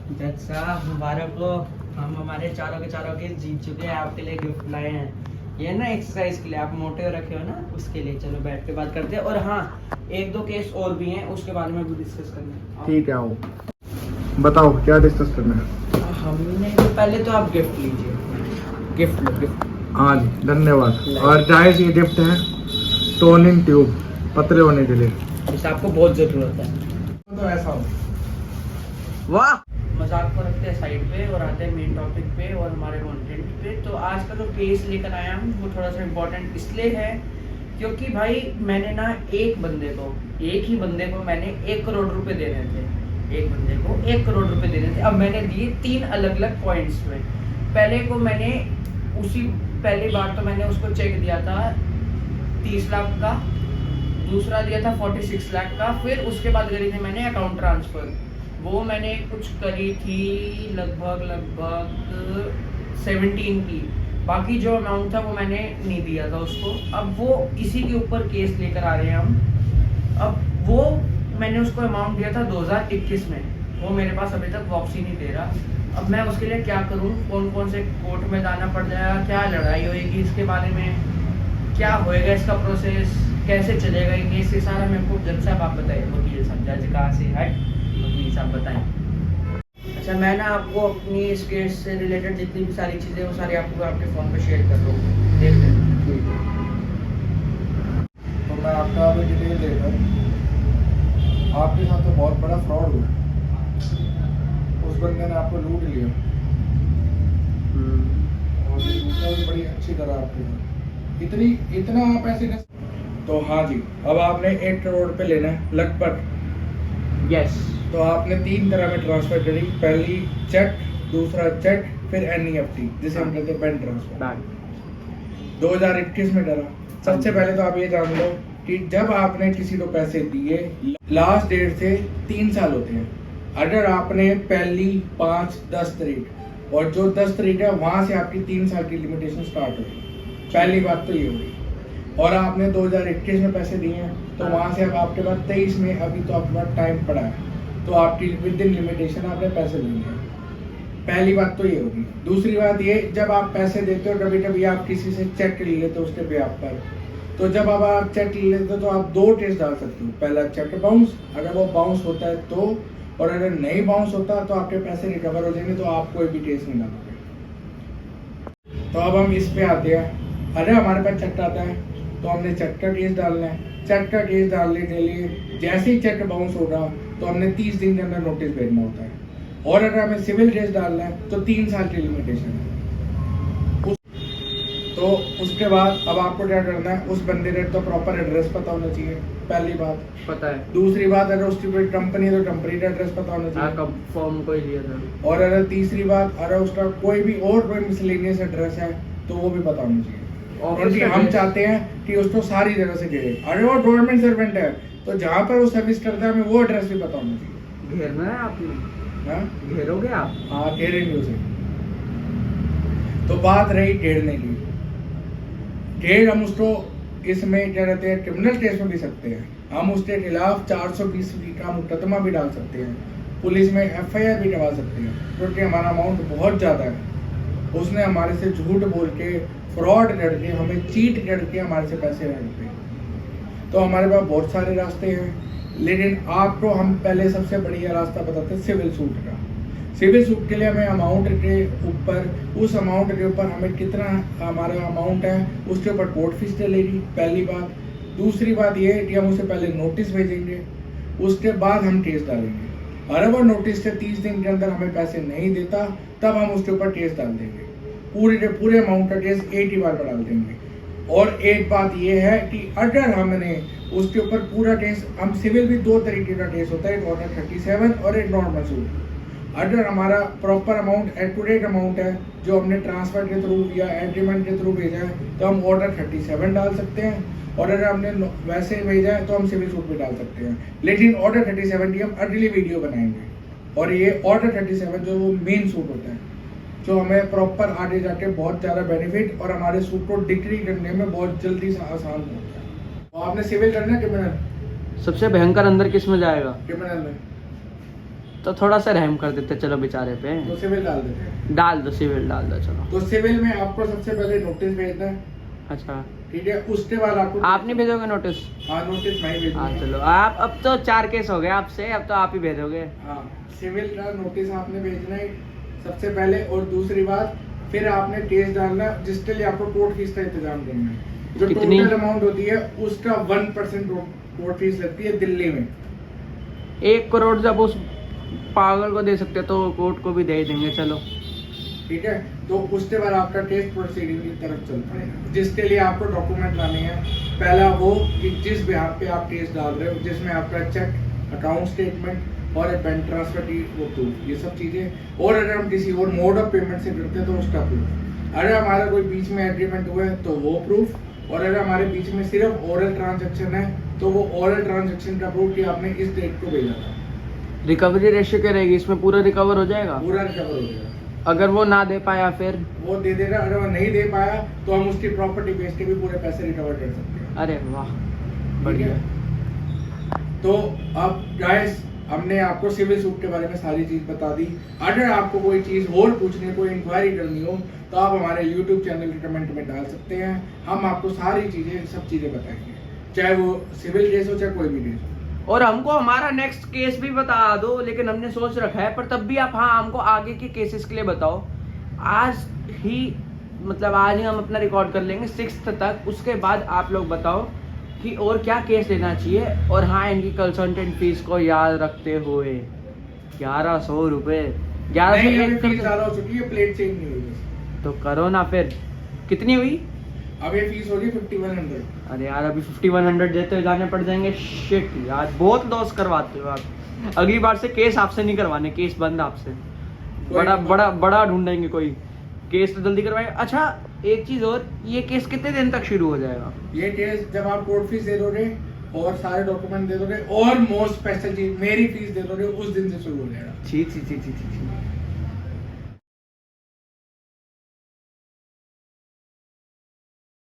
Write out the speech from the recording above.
जज साहब मुबारक हो। हम हमारे चारों के जीत चुके हैं, आपके लिए गिफ्ट लाए हैं। ये ना एक्सरसाइज के लिए, आप मोटे हो रखे हो ना, उसके लिए। चलो बैठ के बात करते हैं। और हाँ, एक दो केस और भी हैं, उसके बारे में भी डिस्कस करना है। ठीक है, आओ बताओ क्या डिस्कस करना है। हमने पहले तो आप गिफ्ट लीजिए। गिफ्ट लो, गिफ्ट। हाँ जी, धन्यवाद। और जायज़ ये गिफ्ट है टोनिंग ट्यूब पतले होने के लिए। इसे आपको बहुत जरूरत है। तो ऐसा हो। वाह, मजाक को रखते हैं साइड पे और आते हैं मेन टॉपिक पे और हमारे कंटेंट पे। तो आज का जो केस लेकर आया हूँ वो थोड़ा सा इम्पोर्टेंट इसलिए है क्योंकि भाई मैंने ना एक ही बंदे को मैंने 1 करोड़ रुपए देने थे। एक बंदे को 1 करोड़ रुपए देने थे। अब मैंने दिए 3 अलग अलग पॉइंट्स में। पहले बार तो मैंने उसको चेक दिया था 30 लाख का, दूसरा दिया था 46 लाख का। फिर उसके बाद करी थी मैंने अकाउंट ट्रांसफर, वो मैंने कुछ करी थी लगभग 17 की। बाकी जो अमाउंट था वो मैंने नहीं दिया था उसको। अब वो इसी के ऊपर केस लेकर आ रहे हैं हम। अब वो मैंने उसको अमाउंट दिया था 2021 में, वो मेरे पास अभी तक वापस ही नहीं दे रहा। अब मैं उसके लिए क्या करूं, कौन से कोर्ट में जाना पड़ जाएगा, क्या लड़ाई होएगी इसके बारे में, क्या होएगा इसका प्रोसेस, कैसे चलेगा ये केस, ये सारा मेरे को जज साहब आप बताइए। वकील साहब, जज कहाँ से है, वकील साहब बताएं। अच्छा, मैं ना आपको अपनी इस केस से रिलेटेड जितनी भी सारी चीज़ें वो सारी आपको आपके फ़ोन पे शेयर कर दूँगा, देख लें। ठीक है, तो मैं आपका अभी डिटेल देकर आपके साथ तो बहुत बड़ा फ्रॉड हुआ। उस बंदे ने आपको लूट लिया और ये लूटा भी बड़ी अच्छी तरह आपके साथ। इतना आप ऐसे तो हाँ जी, अब आपने 1 करोड़ रुपए लेना है लगभग। यस। तो आपने 3 तरह में ट्रांसफर करी, पहली चेक, दूसरा चेक, फिर NEFT जिसे हम कहते हैं बैंक ट्रांसफर। 2021 में करा। सबसे पहले तो आप ये जान लो कि जब आपने किसी को पैसे दिए, लास्ट डेट से 3 साल होते हैं। अगर आपने पहली 5, 10 तारीख और जो 10 तारीख है वहां से आपकी 3 साल की लिमिटेशन स्टार्ट होगी। पहली बात तो ये होगी। और आपने 2021 में पैसे दिए हैं तो वहां से अब आपके पास 23 में अभी तो आपके पास टाइम पड़ा है, तो आपकी विद इन लिमिटेशन आपने पैसे लेने हैं। पहली बात तो ये होगी। दूसरी बात ये, जब आप पैसे देते हो कभी कभी आप किसी से चेक ले लेते हो उसके ब्याज पर, तो जब अब आप चेक ले लेते हो तो आप 2 टेस्ट डाल सकते हो। पहला चेक बाउंस, अगर वो बाउंस होता है तो, और अगर नहीं बाउंस होता तो आपके पैसे रिकवर हो जाएंगे, तो आप कोई भी टेस्ट नहीं डालोगे। तो अब हम इस पे आते हैं। अरे हमारे पास चेक आता है तो हमने चेक का केस डालना है। चेक का केस डालने के लिए जैसे ही चेक बाउंस होगा तो हमने 30 दिन के अंदर नोटिस भेजना होता है। और अगर हमें सिविल केस डालना है तो 3 साल की लिमिटेशन है। तो उसके बाद अब आपको क्या करना है, उस बंदे का तो प्रॉपर एड्रेस पता होना चाहिए, पहली बात। पता है। दूसरी बात, अगर उसकी कोई कंपनी है तो कंपनी का एड्रेस पता होना चाहिए। कब फॉर्म कोई लिया था। और अगर तीसरी बात, अगर उसका कोई भी और कोई मिसलेनियस एड्रेस है तो वो भी पता होना चाहिए। क्योंकि हम चाहते हैं कि उसको सारी जगह से घेरे। अरे वो गवर्नमेंट सर्वेंट है तो जहाँ पर वो सर्विस करता है हमें वो एड्रेस भी पता होना चाहिए। घेरना है आपने, हाँ घेरोगे आप। हाँ, घेरेंगे उसे। तो बात रही घेरने की। घेर हम उसको इसमें क्या कहते हैं, क्रिमिनल केस में भी सकते हैं। हम उसके खिलाफ 420 का मुकदमा भी डाल सकते हैं, पुलिस में FIR भी करवा सकते हैं, क्योंकि हमारा अमाउंट बहुत ज़्यादा है। उसने हमारे से झूठ बोल के, फ्रॉड करके, हमें चीट करके हमारे से पैसे ले लेते। तो हमारे पास बहुत सारे रास्ते हैं, लेकिन आपको हम पहले सबसे बढ़िया रास्ता बताते हैं सिविल सूट का। सिविल सूट के लिए हमें अमाउंट के ऊपर, उस अमाउंट के ऊपर हमें कितना हमारा अमाउंट है उसके ऊपर कोर्ट फीस चलेगी, पहली बात। दूसरी बात ये है कि हम उसे पहले नोटिस भेजेंगे, उसके बाद हम केस डालेंगे। अगर वो नोटिस से 30 दिन के अंदर हमें पैसे नहीं देता तब हम उसके ऊपर केस डाल देंगे। पूरे के पूरे अमाउंट का केस एक ही बार में डाल देंगे। और एक बात ये है कि अगर हमने उसके ऊपर पूरा केस, हम सिविल भी 2 तरीके का केस होता है, एक ऑर्डर 37 और एक नॉर्मल सूट। अगर हमारा प्रॉपर अमाउंट, एक्यूरेट अमाउंट है जो हमने ट्रांसफर के थ्रू या एग्रीमेंट के थ्रू भेजा है तो हम ऑर्डर 37 डाल सकते हैं, और अगर हमने वैसे भेजा है तो हम सिविल सूट भी डाल सकते हैं। लेकिन ऑर्डर 37 की हम अगली वीडियो बनाएंगे। और ये ऑर्डर 37 जो वो मेन सूट होता है, जो हमें प्रॉपर आगे जाके बहुत ज़्यादा बेनिफिट और हमारे सूट को डिक्री करने में बहुत जल्दी से आसान होता है। तो आपने सिविल करना है क्रिमिनल? सबसे भयंकर अंदर किस में जाएगा? क्रिमिनल में। तो थोड़ा सा रहम कर देते चलो बेचारे पे। तो सिविल डाल देते हैं। डाल दो सिविल, डाल दो चलो। तो सिविल में आपको सबसे पहले नोटिस भेजना है, अच्छा ठीक है। उसके बाद आपको आप नहीं भेजोगे नोटिस? हाँ नोटिस मैं ही हाँ भेजूंगा। चलो, आप अब तो 4 केस हो गए आपसे, अब तो आप ही भेजोगे। हाँ सिविल का नोटिस आपने भेजना है सबसे पहले, और दूसरी बात फिर आपने केस डालना, जिसके लिए आपको कोर्ट फीस का इंतजाम करना है। जो कितनी? टोटल अमाउंट होती है उसका 1% कोर्ट फीस लगती है दिल्ली में। 1 करोड़ जब उस पागल को दे सकते तो कोर्ट को भी दे देंगे चलो। ठीक है, तो उसके बाद आपका केस प्रोसीडिंग की तरफ चल पड़ेगा, जिसके लिए आपको डॉक्यूमेंट लाने हैं। पहला वो कि जिस बिहार पे आप केस डाल रहे हो, जिसमें आपका चेक, अकाउंट स्टेटमेंट और बैंक ट्रांसफर की वो प्रूफ, ये सब चीज़ें। और अगर हम किसी और मोड ऑफ पेमेंट से करते हैं तो उसका प्रूफ। अगर हमारा कोई बीच में एग्रीमेंट हुआ है तो वो प्रूफ, और अगर हमारे बीच में सिर्फ ओरल ट्रांजेक्शन है तो वो ओरल ट्रांजेक्शन का प्रूफ कि आपने इस डेट को भेजा था। रिकवरी रेशियो क्या रहेगी इसमें? पूरा रिकवर हो जाएगा? पूरा रिकवर हो जाएगा। अगर वो ना दे पाया फिर? वो दे देगा, अगर वो नहीं दे पाया तो हम उसकी प्रॉपर्टी बेच के भी पूरे पैसे रिकवर कर सकते हैं। अरे वाह ठीक बढ़िया। है? तो अब गाइस हमने आपको सिविल सूट के बारे में सारी चीज बता दी। अगर आपको कोई चीज और पूछनी, कोई इंक्वायरी करनी हो तो आप हमारे YouTube चैनल के कमेंट में डाल सकते हैं। हम आपको सारी चीजें, सब चीजें बताएंगे, चाहे वो सिविल केस हो चाहे कोई भी केस हो। और हमको हमारा नेक्स्ट केस भी बता दो, लेकिन हमने सोच रखा है, पर तब भी आप हाँ हमको आगे के केसेस के लिए बताओ। आज ही मतलब आज ही हम अपना रिकॉर्ड कर लेंगे 6th तक, उसके बाद आप लोग बताओ कि और क्या केस लेना चाहिए। और हाँ इनकी कंसल्टेंट फीस को याद रखते हुए 1100 रुपये, 1100 नहीं, अभी एक फीस ज्यादा हो चुकी है, प्लेट चेंज नहीं हुई है। तो करो ना फिर। कितनी हुई? अब ये फीस होगी 5100। अरे यार अभी 5100 देते हुए जाने पड़ जाएंगे। शिट यार बहुत लॉस करवाते हो आप। अगली बार से केस आपसे नहीं करवाने, केस बंद आपसे। बड़ा बड़ा बड़ा ढूंढेंगे कोई केस, तो जल्दी करवाएंगे। अच्छा एक चीज और, ये केस कितने दिन तक शुरू हो जाएगा? ये केस जब आप कोर्ट फीस दे दोगे और सारे डॉक्यूमेंट दे दोगे और मोस्ट स्पेशल चीज मेरी फीस दे दोगे, उस दिन से शुरू हो जाएगा। छी छी छी छी छी छी।